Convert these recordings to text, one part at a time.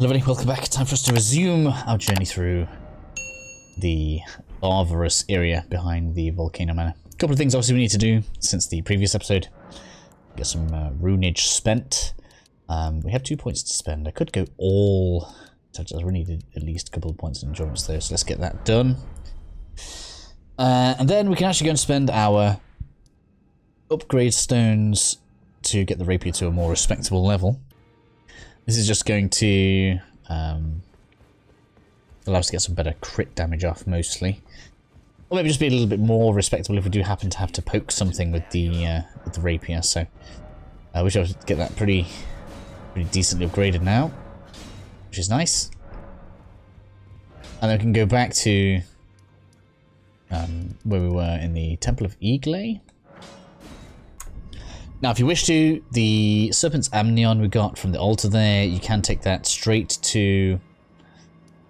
Hello everybody, welcome back. Time for us to resume our journey through the barbarous area behind the Volcano Manor. A couple of things obviously we need to do since the previous episode. Get some runage spent. We have 2 points to spend. I could go all... I really need at least a couple of points of endurance though, so let's get that done. And then we can actually go and spend our upgrade stones to get the rapier to a more respectable level. This is just going to allow us to get some better crit damage off, mostly. Or maybe just be a little bit more respectable if we do happen to have to poke something with the rapier. So I wish I would get that pretty decently upgraded now, which is nice. And then we can go back to where we were in the Temple of Eagle. Now, if you wish to, the Serpent's Amnion we got from the altar there, you can take that straight to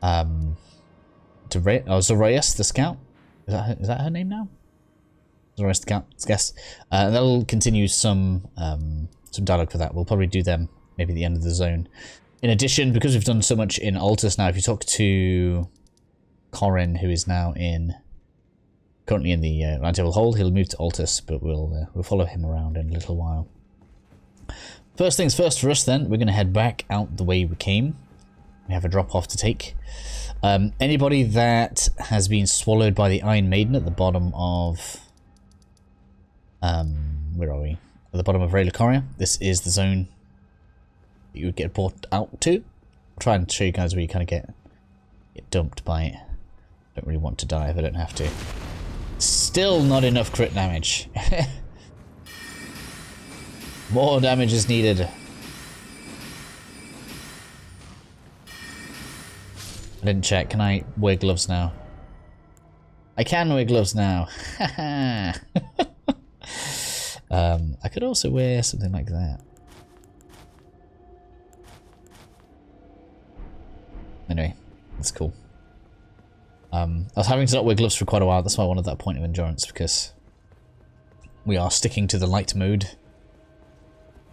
Zorayas the Scout. Is that her name now? Zorayas the Scout, I guess. That'll continue some dialogue for that. We'll probably do them maybe at the end of the zone. In addition, because we've done so much in Altus now, if you talk to Corin, who is now currently in the Round Table Hold, he'll move to Altus, but we'll follow him around in a little while. First things first for us then, we're going to head back out the way we came. We have a drop off to take. Anybody that has been swallowed by the Iron Maiden at the bottom of... where are we? At the bottom of Relicoria. This is the zone that you would get brought out to. I'll try and show you guys where you kind of get dumped by it. Don't really want to die if I don't have to. Still not enough crit damage. More damage is needed. I didn't check. Can I wear gloves now? I can wear gloves now. I could also wear something like that. Anyway, that's cool. I was having to not wear gloves for quite a while. That's why I wanted that point of endurance, because we are sticking to the light mode.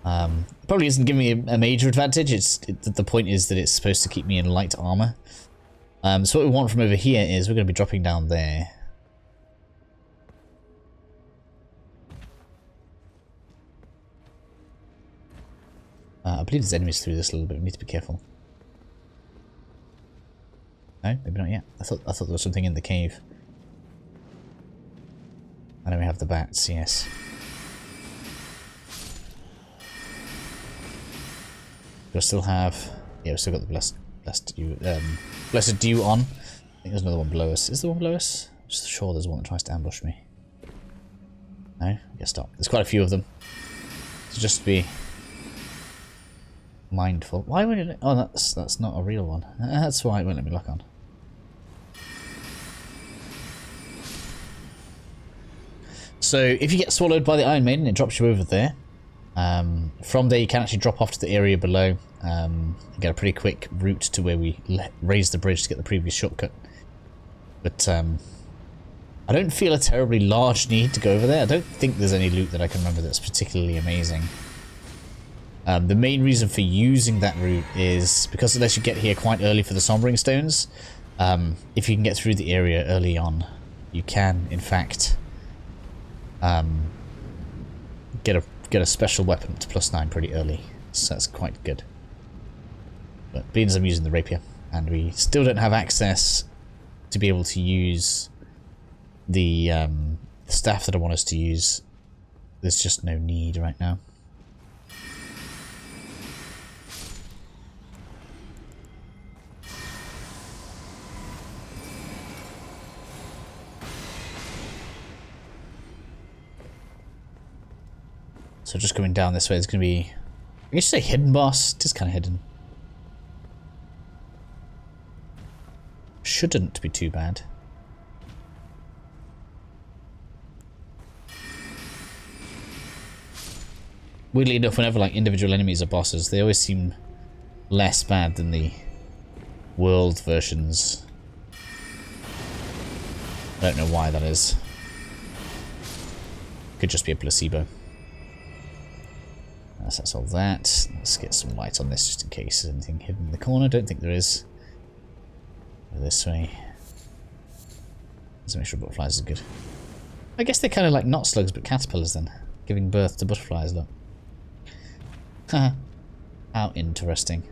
It probably isn't giving me a major advantage. The point is that it's supposed to keep me in light armor. So what we want from over here is we're going to be dropping down there. I believe there's enemies through this a little bit. We need to be careful. No, maybe not yet. I thought there was something in the cave. I know we have the bats, yes. Do I still have... Yeah, we've still got the blessed dew on. I think there's another one below us. Is there one below us? I'm just sure there's one that tries to ambush me. No? I guess not. There's quite a few of them. So just be mindful. Why would it... Oh, that's not a real one. That's why it won't let me lock on. So if you get swallowed by the Iron Maiden, it drops you over there. From there you can actually drop off to the area below. You get a pretty quick route to where we raised the bridge to get the previous shortcut. But I don't feel a terribly large need to go over there. I don't think there's any loot that I can remember that's particularly amazing. The main reason for using that route is because unless you get here quite early for the Sombering Stones, if you can get through the area early on, you can, in fact, get a special weapon to +9 pretty early. So that's quite good. But being as I'm using the rapier, and we still don't have access to be able to use the staff that I want us to use, there's just no need right now. So just going down this way, there's going to be... I guess you say hidden boss. It is kind of hidden. Shouldn't be too bad. Weirdly enough, whenever like individual enemies are bosses, they always seem less bad than the world versions. I don't know why that is. Could just be a placebo. That's all that. Let's get some light on this just in case there's anything hidden in the corner. Don't think there is. Go this way. Let's make sure butterflies are good. I guess they're kind of like not slugs but caterpillars then. Giving birth to butterflies, look. Haha. How interesting.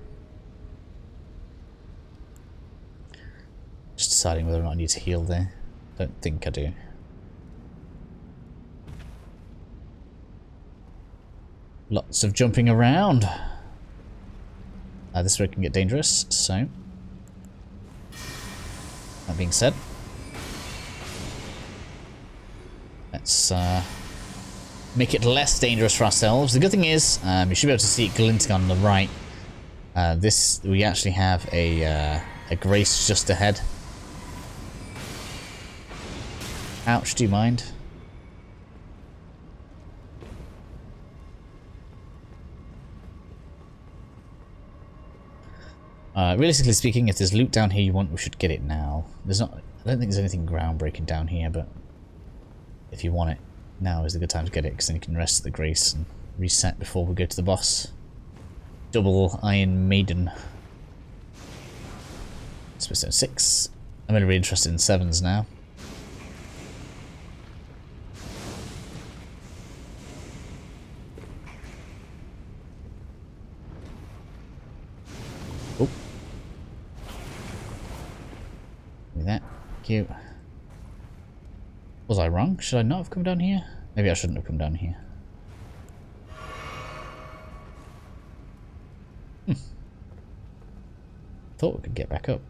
Just deciding whether or not I need to heal there. Don't think I do. Lots of jumping around. This way can get dangerous, so... That being said... Let's make it less dangerous for ourselves. The good thing is, you should be able to see it glinting on the right. We actually have a grace just ahead. Ouch, do you mind? Realistically speaking, if there's loot down here you want, we should get it now. There's not. I don't think there's anything groundbreaking down here, but if you want it, now is the good time to get it, because then you can rest at the grace and reset before we go to the boss. Double Iron Maiden. Spitstone 6. I'm going to be interested in 7s now. Oh. Give me that. Thank you. Was I wrong? Should I not have come down here? Maybe I shouldn't have come down here. Thought we could get back up.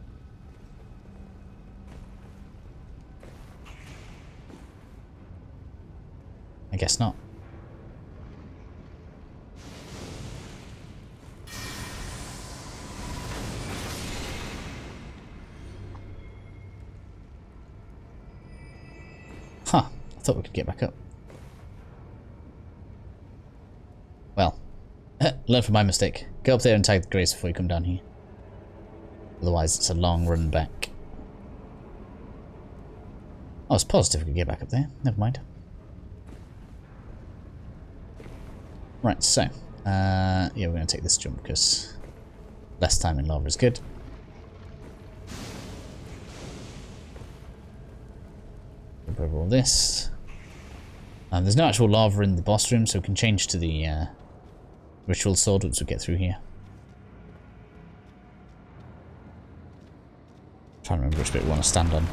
I guess not. Huh. I thought we could get back up. Well, learn from my mistake. Go up there and tag the grace before you come down here. Otherwise it's a long run back. I was positive we could get back up there. Never mind. Right, so, yeah, we're going to take this jump because less time in lava is good. Jump over all this. There's no actual lava in the boss room, so we can change to the ritual sword once we get through here. Trying to remember which bit we want to stand on.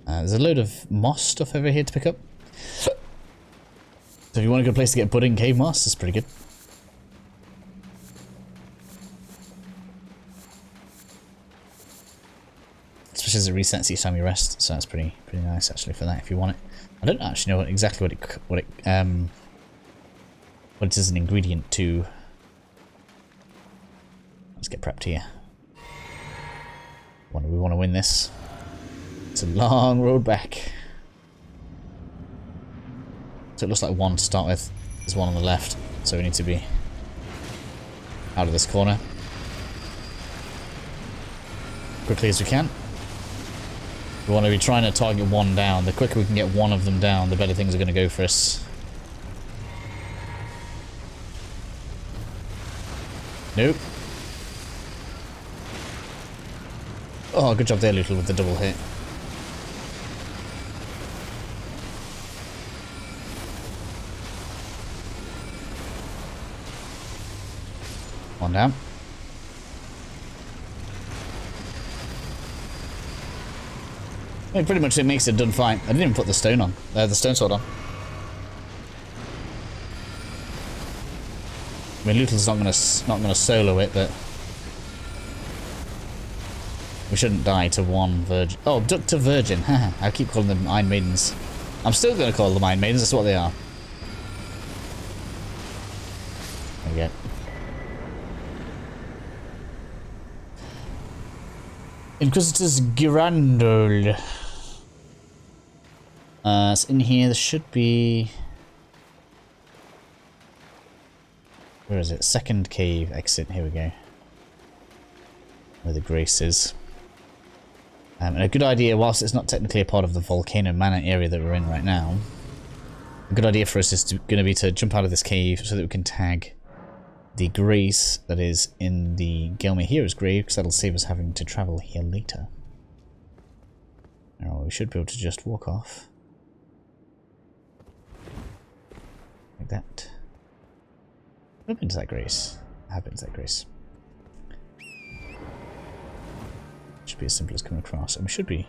There's a load of moss stuff over here to pick up. So if you want a good place to get budding cave moss, that's pretty good. Especially as it resets each time you rest, so that's pretty nice actually for that if you want it. I don't actually know exactly what it is an ingredient to. Let's get prepped here. We want to win this. It's a long road back. So it looks like one to start with. There's one on the left, so we need to be out of this corner quickly as we can. We want to be trying to target one down. The quicker we can get one of them down, the better things are going to go for us. Nope. Oh, good job there, Lootle, with the double hit. One down. I mean, pretty much it makes it a done fight. I didn't even put the stone on. The stone sword on. I mean, Lootle's not gonna solo it, but we shouldn't die to one virgin. Oh, duck to virgin. I keep calling them Iron Maidens. I'm still going to call them Iron Maidens. That's what they are. There we go. Inquisitor's Girandol. It's in here. There should be... Where is it? Second cave exit. Here we go. Where the grace is. And a good idea, whilst it's not technically a part of the Volcano Manor area that we're in right now, A good idea for us is going to be to jump out of this cave so that we can tag the grace that is in the Gelmir Hero's grave, because that'll save us having to travel here later. Now we should be able to just walk off. Like that. I've been to that grace. I have been to that grace. Should be as simple as coming across, and we should be...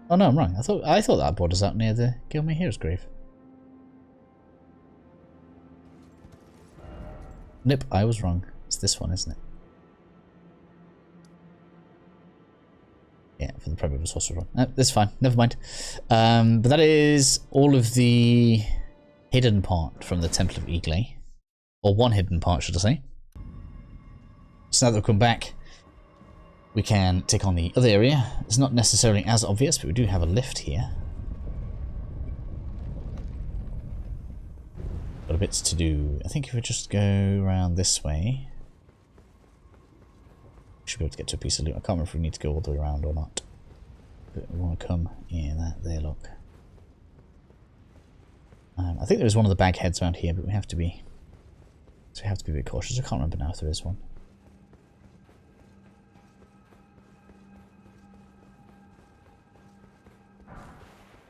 Oh no, I'm wrong. I thought that brought us out near the Gelmir Hero's grave. Nope, I was wrong. It's this one, isn't it? Yeah, for the Prime was also wrong. No, that's fine. Never mind. But that is all of the hidden part from the Temple of Iglay. Or one hidden part, should I say. So now that we've come back, we can take on the other area. It's not necessarily as obvious, but we do have a lift here. Got a bits to do. I think if we just go around this way, we should be able to get to a piece of loot. I can't remember if we need to go all the way around or not. But we want to come in that there, look. I think there is one of the bag heads around here, but we have to be... So we have to be a bit cautious. I can't remember now if there is one.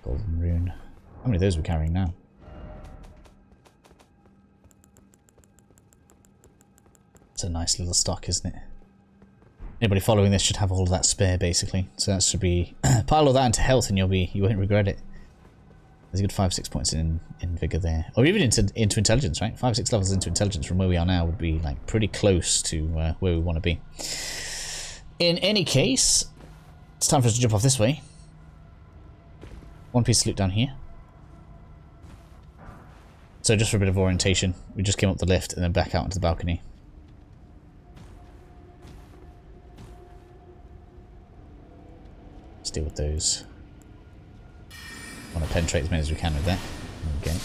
Golden rune. How many of those are we carrying now? It's a nice little stock, isn't it? Anybody following this should have all of that spare, basically. So that should be... pile all that into health and you won't regret it. There's a good 5-6 points in vigor there. Or even into intelligence, right? 5-6 levels into intelligence from where we are now would be like pretty close to where we want to be. In any case, it's time for us to jump off this way. One piece of loot down here. So just for a bit of orientation, we just came up the lift and then back out onto the balcony. Let's deal with those. Want to penetrate as many as we can with that. Okay.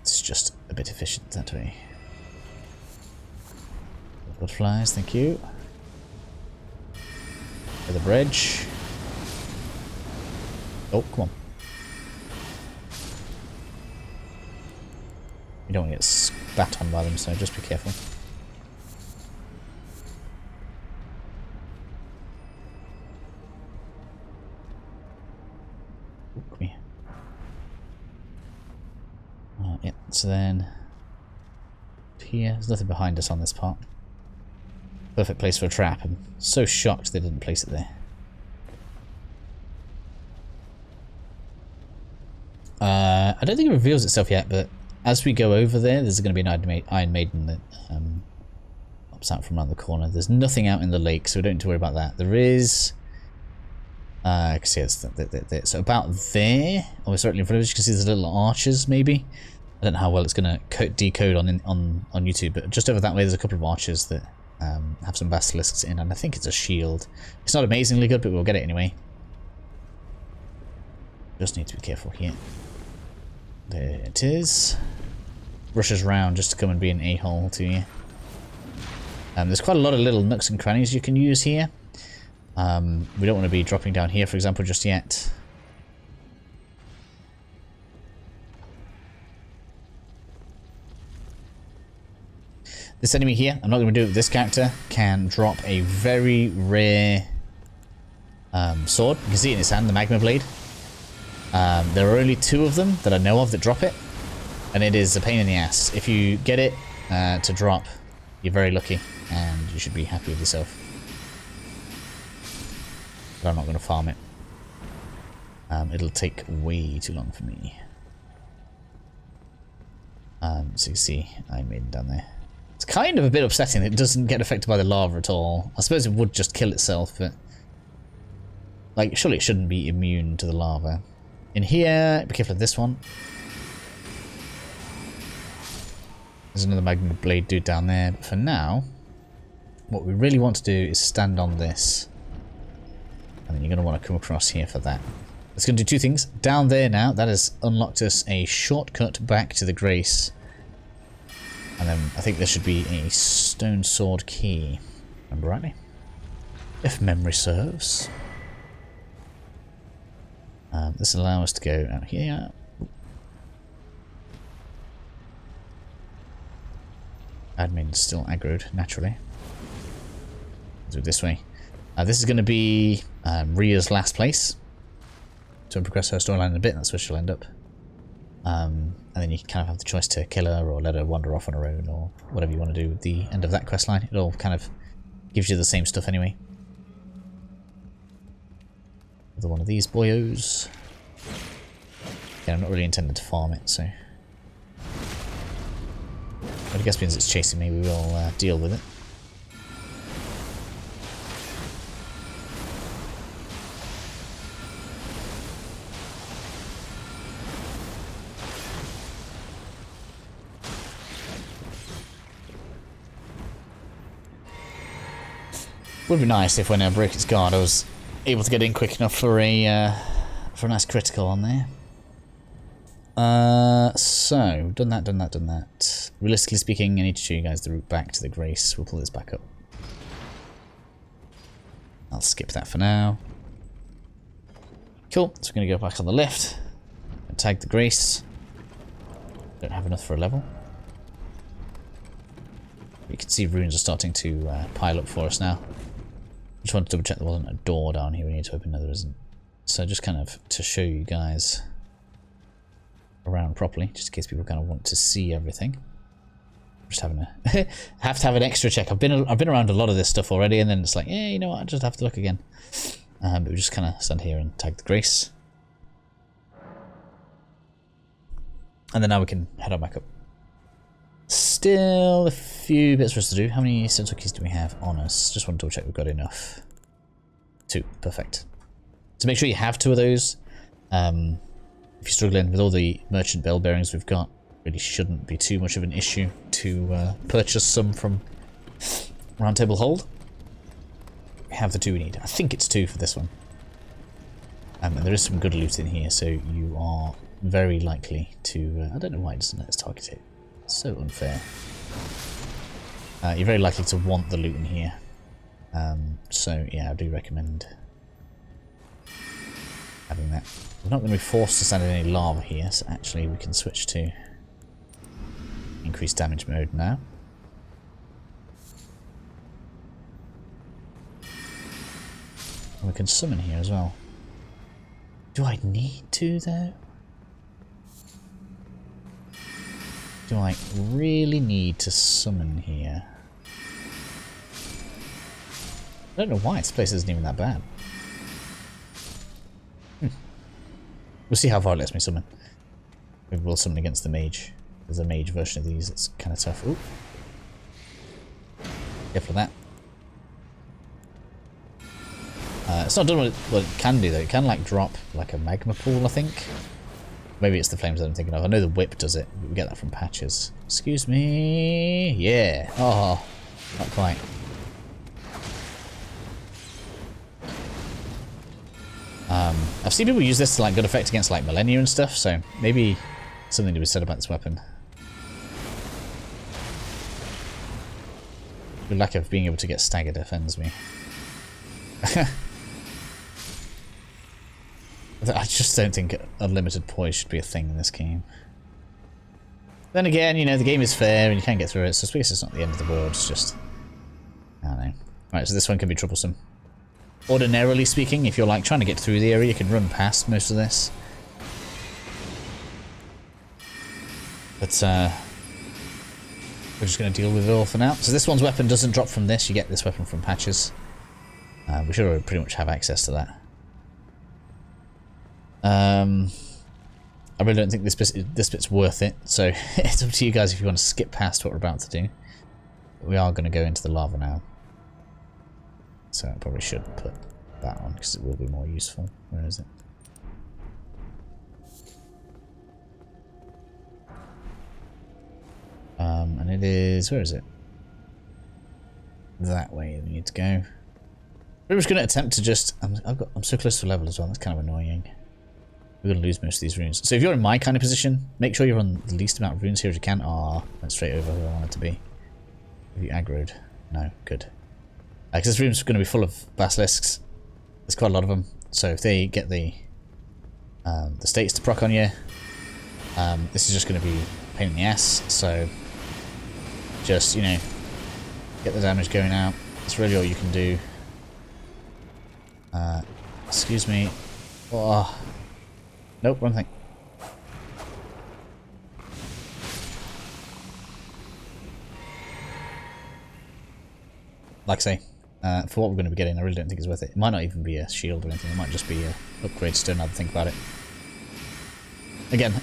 It's just a bit efficient that way. Butterflies, thank you. For the bridge. Oh, come on. You don't want to get spat on by them, so just be careful. Oh, come here. Yeah, so then... Here, there's nothing behind us on this part. Perfect place for a trap. I'm so shocked they didn't place it there. I don't think it reveals itself yet, but as we go over there, there's going to be an Iron Maiden that pops out from around the corner. There's nothing out in the lake, so we don't need to worry about that. There is... I can see it's so about there, almost directly in front of us, you can see there's little arches, maybe. I don't know how well it's going to decode on YouTube, but just over that way there's a couple of arches that have some basilisks in, and I think it's a shield. It's not amazingly good, but we'll get it anyway. Just need to be careful here. There it is. Rushes around just to come and be an a-hole to you. There's quite a lot of little nooks and crannies you can use here. We don't want to be dropping down here, for example, just yet. This enemy here, I'm not going to do it with this character, can drop a very rare sword. You can see it in his hand, the magma blade. There are only 2 of them that I know of that drop it, and it is a pain in the ass. If you get it to drop, you're very lucky, and you should be happy with yourself. But I'm not going to farm it. It'll take way too long for me. So you can see Iron Maiden down there. It's kind of a bit upsetting that it doesn't get affected by the lava at all. I suppose it would just kill itself, but... Like, surely it shouldn't be immune to the lava. In here, be careful of this one. There's another magma blade dude down there, but for now, what we really want to do is stand on this. And then you're going to want to come across here for that. It's going to do 2 things. Down there now, that has unlocked us a shortcut back to the Grace. And then I think there should be a stone sword key. Remember rightly? If memory serves. This will allow us to go out here. Admin's still aggroed, naturally. Do it this way. This is going to be Ria's last place. So progress her storyline in a bit, that's where she'll end up. And then you can kind of have the choice to kill her or let her wander off on her own or whatever you want to do with the end of that quest line. It all kind of gives you the same stuff anyway. Another one of these boyos. Yeah, I'm not really intended to farm it, so... But I guess because it's chasing me, we will deal with it. Would be nice if when I broke its guard I was able to get in quick enough for a nice critical on there. So, done that. Realistically speaking, I need to show you guys the route back to the Grace. We'll pull this back up. I'll skip that for now. Cool, so we're going to go back on the left. And tag the Grace. Don't have enough for a level. You can see runes are starting to pile up for us now. Just wanted to double check there wasn't a door down here we need to open. No, there isn't. So just kind of to show you guys around properly, just in case people kind of want to see everything. Just having a have to have an extra check. I've been around a lot of this stuff already, and then it's like, yeah, you know what, I just have to look again. But we just kind of stand here and tag the Grace, and then now we can head on back up. Still a few bits for us to do. How many sentinel keys do we have on us? Just want to double check we've got enough. 2, perfect. So make sure you have 2 of those. If you're struggling with all the merchant bell bearings we've got, really shouldn't be too much of an issue to purchase some from Roundtable Hold. We have the 2 we need. I think it's 2 for this one. And there is some good loot in here, so you are very likely to... I don't know why it doesn't let us target it. It's so unfair. You're very likely to want the loot in here. So yeah, I do recommend having that. We're not going to be forced to stand in any lava here, so actually we can switch to increased damage mode now. And we can summon here as well. Do I need to though? Do I really need to summon here? I don't know why, this place isn't even that bad. We'll see how far it lets me summon. Maybe we'll summon against the mage. There's a mage version of these that's kind of tough. Ooh. Careful of that. It's not done what it can do though. It can like drop like a magma pool, I think. Maybe it's the flames that I'm thinking of. I know the whip does it, but we get that from patches. Excuse me. Yeah. Oh, not quite. I've seen people use this to like good effect against like Millennia and stuff, so maybe something to be said about this weapon. The lack of being able to get staggered offends me. I just don't think unlimited poise should be a thing in this game. Then again, you know, the game is fair and you can get through it, so I suppose it's not the end of the world, it's just... I don't know. Right, so this one can be troublesome. Ordinarily speaking, if you're like trying to get through the area, you can run past most of this. But we're just going to deal with it all for now. So this one's weapon doesn't drop from this, you get this weapon from patches. We should already pretty much have access to that. I really don't think this bit's worth it, so it's up to you guys if you want to skip past what we're about to do. But we are going to go into the lava now. So I probably should put that on because it will be more useful. Where is it? And it is... where is it? That way we need to go. We're just going to attempt to just... I'm so close to a level as well, that's kind of annoying. We're going to lose most of these runes. So if you're in my kind of position, make sure you're on the least amount of runes here as you can. Ah, went straight over where I wanted to be. Have you aggroed? No, good. Because this room's going to be full of basilisks. There's quite a lot of them. So if they get the the states to proc on you. This is just going to be a pain in the ass, so just, you know, get the damage going out. That's really all you can do. Excuse me. Oh. Nope, wrong thing. Like I say, for what we're going to be getting, I really don't think it's worth it. It might not even be a shield or anything. It might just be a upgrade still, now that I think about it. Again,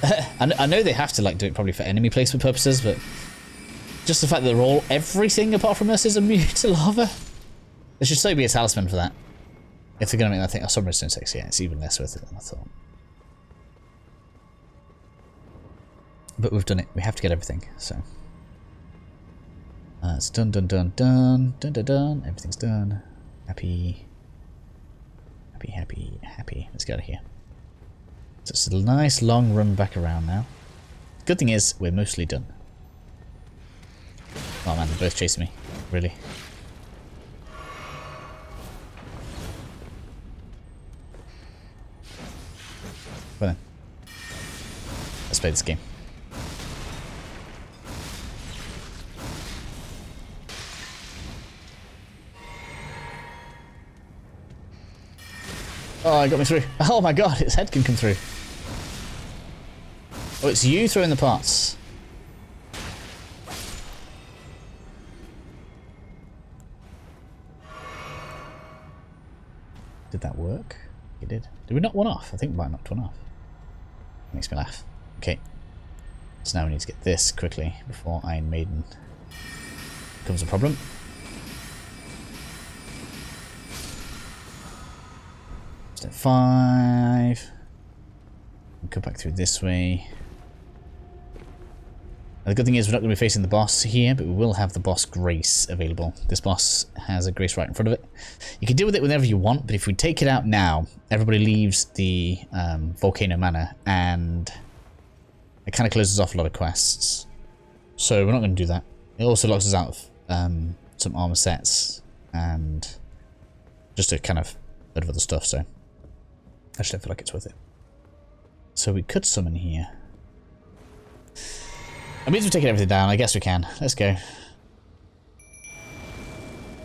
I know they have to like do it probably for enemy placement purposes, but just the fact that they're all, everything apart from us is immune to lava. There should so be a talisman for that. If they're going to make that thing, Summer Stone 6, yeah, it's even less worth it than I thought. But we've done it. We have to get everything, so. It's done, done, done, done, done, done, done. Everything's done. Happy. Happy, happy, happy. Let's get out of here. So it's a nice long run back around now. Good thing is, we're mostly done. Oh man, they're both chasing me. Really. Well then. Let's play this game. Oh, it got me through. Oh my god, its head can come through. Oh, it's you throwing the parts. Did that work? It did. Did we knock one off? I think we might have knocked one off. Makes me laugh. Okay. So now we need to get this quickly before Iron Maiden becomes a problem. Step 5. We'll come back through this way. Now, the good thing is we're not going to be facing the boss here, but we will have the boss Grace available. This boss has a Grace right in front of it. You can deal with it whenever you want, but if we take it out now, everybody leaves the Volcano Manor, and it kind of closes off a lot of quests. So we're not going to do that. It also locks us out of some armor sets, and just a kind of bit of other stuff, so I just don't feel like it's worth it. So we could summon here. It means we've taken everything down. I guess we can. Let's go.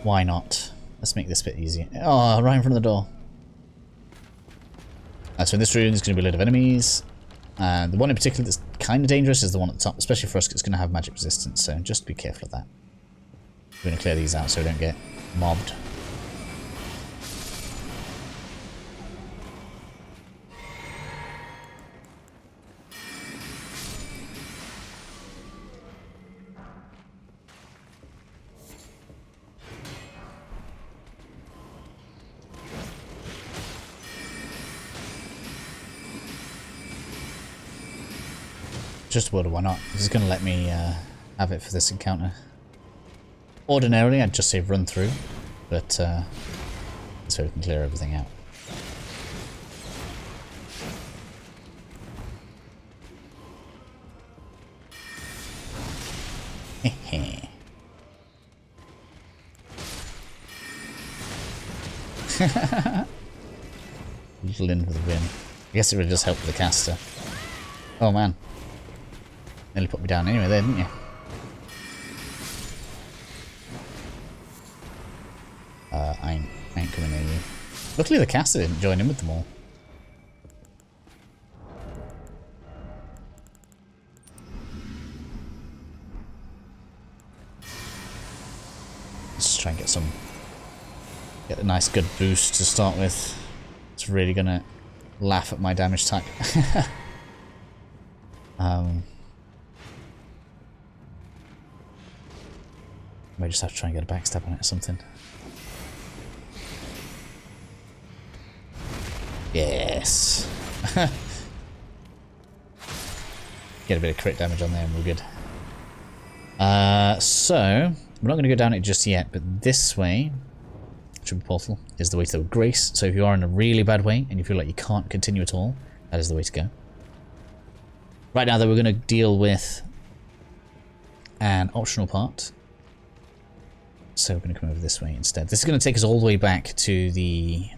Why not? Let's make this a bit easier. Oh, right in front of the door. So in this room, there's going to be a load of enemies. The one in particular that's kind of dangerous is the one at the top, especially for us, because it's going to have magic resistance, so just be careful of that. We're going to clear these out so we don't get mobbed. Just a word of why not. This is going to let me have it for this encounter. Ordinarily, I'd just say run through, but so we can clear everything out. Little in with the win. I guess it really does help with the caster. Oh man. Nearly put me down anyway there, didn't you? I ain't coming near you. Luckily the caster didn't join in with them all. Let's try and get a nice good boost to start with. It's really gonna laugh at my damage type. I may just have to try and get a backstab on it or something. Yes! Get a bit of crit damage on there and we're good. So, we're not going to go down it just yet, but this way, Triple Portal, is the way to the Grace. So if you are in a really bad way and you feel like you can't continue at all, that is the way to go. Right now though, we're going to deal with an optional part. So we're going to come over this way instead. This is going to take us all the way back to the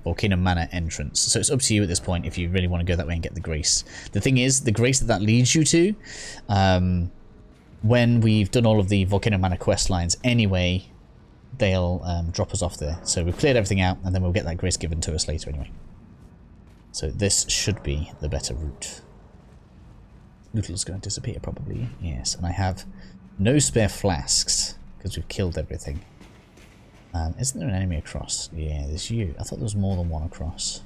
Volcano Manor entrance. So it's up to you at this point if you really want to go that way and get the grace. The thing is, the grace that leads you to, when we've done all of the Volcano Manor quest lines anyway, they'll drop us off there. So we've cleared everything out, and then we'll get that grace given to us later anyway. So this should be the better route. Noodle's going to disappear probably. Yes, and I have no spare flasks because we've killed everything. Isn't there an enemy across? Yeah, there's you. I thought there was more than one across.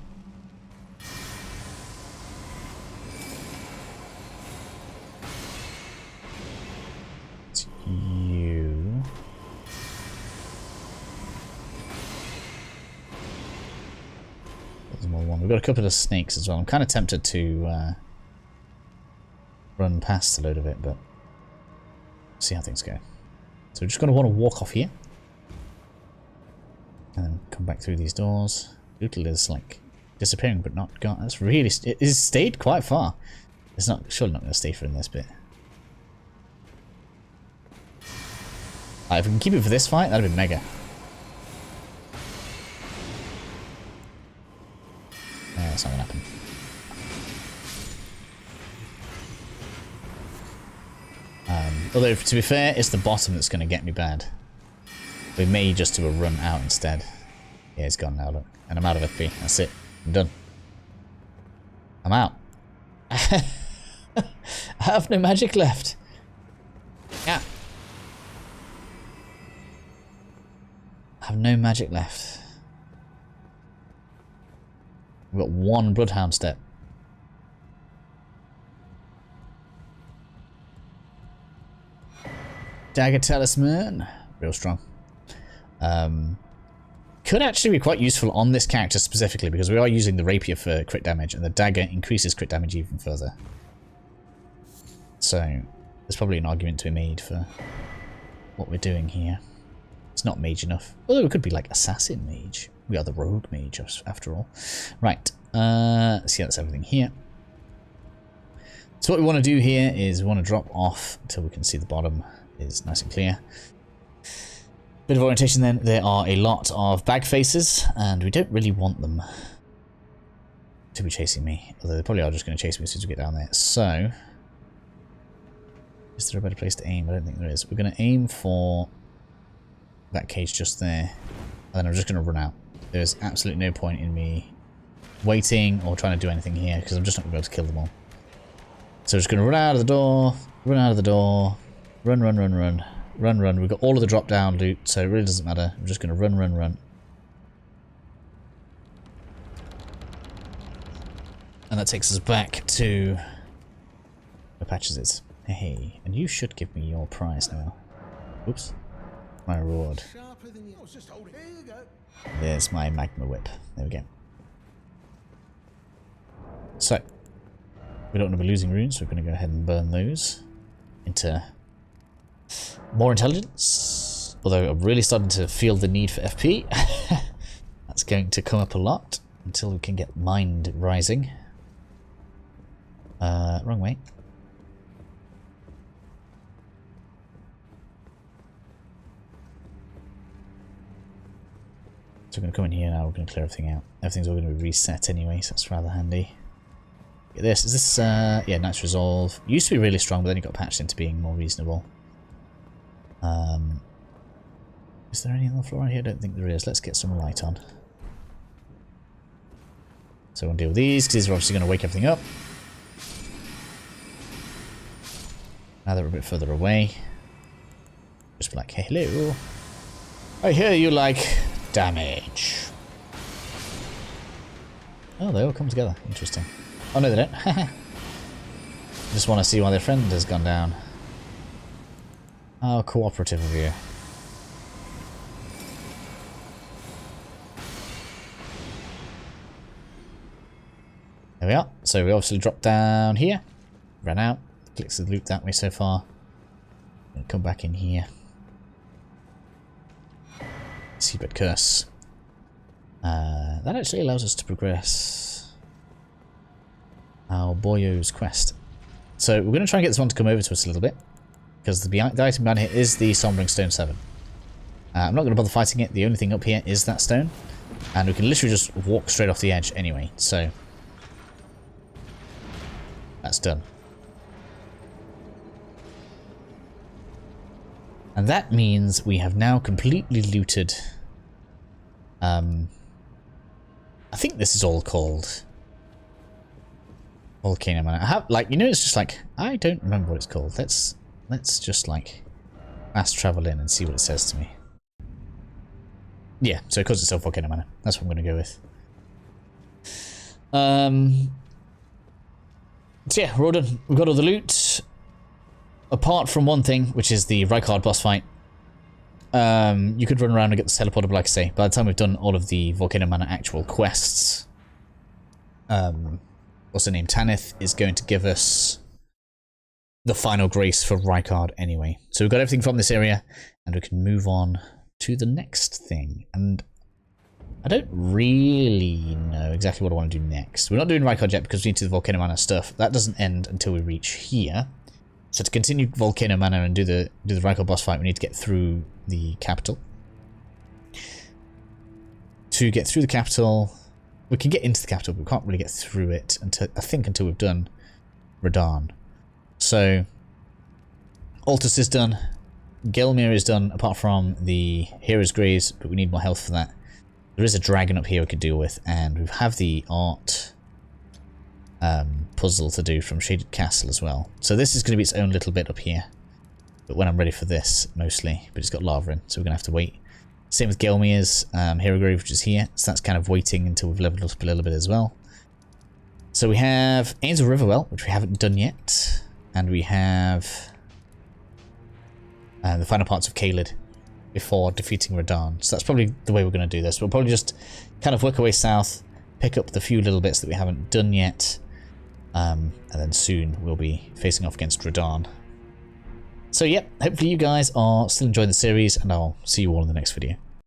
It's you. There's more than one. We've got a couple of snakes as well. I'm kind of tempted to run past a load of it, but see how things go. So we're just going to want to walk off here. And then come back through these doors. Doodle is like disappearing but not gone. That's really... It has stayed quite far. It's not surely not going to stay for in this bit. If we can keep it for this fight, that'd be mega. That's not going to happen. Although, to be fair, it's the bottom that's going to get me bad. We may just do a run out instead. Yeah, it's gone now, look. And I'm out of FP. That's it. I'm done. I'm out. I have no magic left. Yeah. I have no magic left. We've got one Bloodhound step. Dagger Talisman. Real strong. Could actually be quite useful on this character specifically because we are using the rapier for crit damage and the dagger increases crit damage even further. So there's probably an argument to be made for what we're doing here. It's not mage enough. Although it could be like assassin mage. We are the rogue mage after all. Right. See, that's everything here. So what we want to do here is we want to drop off until we can see the bottom is nice and clear. Bit of orientation then. There are a lot of bag faces, and we don't really want them to be chasing me. Although they probably are just going to chase me as soon as we get down there. So, is there a better place to aim? I don't think there is. We're going to aim for that cage just there, and then I'm just going to run out. There's absolutely no point in me waiting or trying to do anything here, because I'm just not going to be able to kill them all. So I'm just going to run out of the door, run out of the door, run, run, run, run. Run, run. We've got all of the drop down loot, so it really doesn't matter. I'm just going to run, run, run. And that takes us back to where Patches is. Hey, and you should give me your prize now. Oops. My reward. There's my magma whip. There we go. So, we don't want to be losing runes, so we're going to go ahead and burn those into more intelligence, although I'm really starting to feel the need for FP. That's going to come up a lot until we can get mind rising. Wrong way. So we're going to come in here now, we're going to clear everything out. Everything's all going to be reset anyway, so that's rather handy. Look at this, is this, yeah, Knight's Resolve. Used to be really strong, but then it got patched into being more reasonable. Is there any on the floor here? I don't think there is. Let's get some light on. So we'll deal with these, because these are obviously going to wake everything up. Now they're a bit further away. Just be like, hey, hello. I hear you like damage. Oh, they all come together. Interesting. Oh, no, they don't. Just want to see why their friend has gone down. How cooperative of you. There we are. So we obviously dropped down here. Ran out. Clicks the loot that way so far. And come back in here. Seabed Curse. That actually allows us to progress our Boyo's quest. So we're going to try and get this one to come over to us a little bit. Because the item down here is the Sombering Stone 7. I'm not going to bother fighting it. The only thing up here is that stone. And we can literally just walk straight off the edge anyway. So that's done. And that means we have now completely looted. I think this is all called Volcano Manor. I have, like, you know, it's just like, I don't remember what it's called. Let's just like fast travel in and see what it says to me. Yeah, so it calls itself Volcano Manor. That's what I'm going to go with. So yeah, we're all done. We've got all the loot. Apart from one thing, which is the Rykard boss fight. You could run around and get the teleporter, but like I say, by the time we've done all of the Volcano Manor actual quests, what's her name? Tanith is going to give us the final grace for Rykard anyway. So we've got everything from this area, and we can move on to the next thing. And I don't really know exactly what I want to do next. We're not doing Rykard yet because we need to do the Volcano Manor stuff. That doesn't end until we reach here. So to continue Volcano Manor and do the Rykard boss fight, we need to get through the capital. To get through the capital, we can get into the capital, but we can't really get through it until, I think, until we've done Radahn. So Altus is done, Gelmir is done, apart from the Hero's Graves, but we need more health for that. There is a dragon up here we could deal with, and we have the art puzzle to do from Shaded Castle as well. So this is going to be its own little bit up here. But when I'm ready for this, mostly. But it's got lava in, so we're going to have to wait. Same with Gelmir's Hero Grave, which is here. So that's kind of waiting until we've leveled up a little bit as well. So we have Angel Riverwell, which we haven't done yet. And we have the final parts of Caelid before defeating Radahn. So that's probably the way we're going to do this. We'll probably just kind of work our way south, pick up the few little bits that we haven't done yet. And then soon we'll be facing off against Radahn. So yeah, hopefully you guys are still enjoying the series, and I'll see you all in the next video.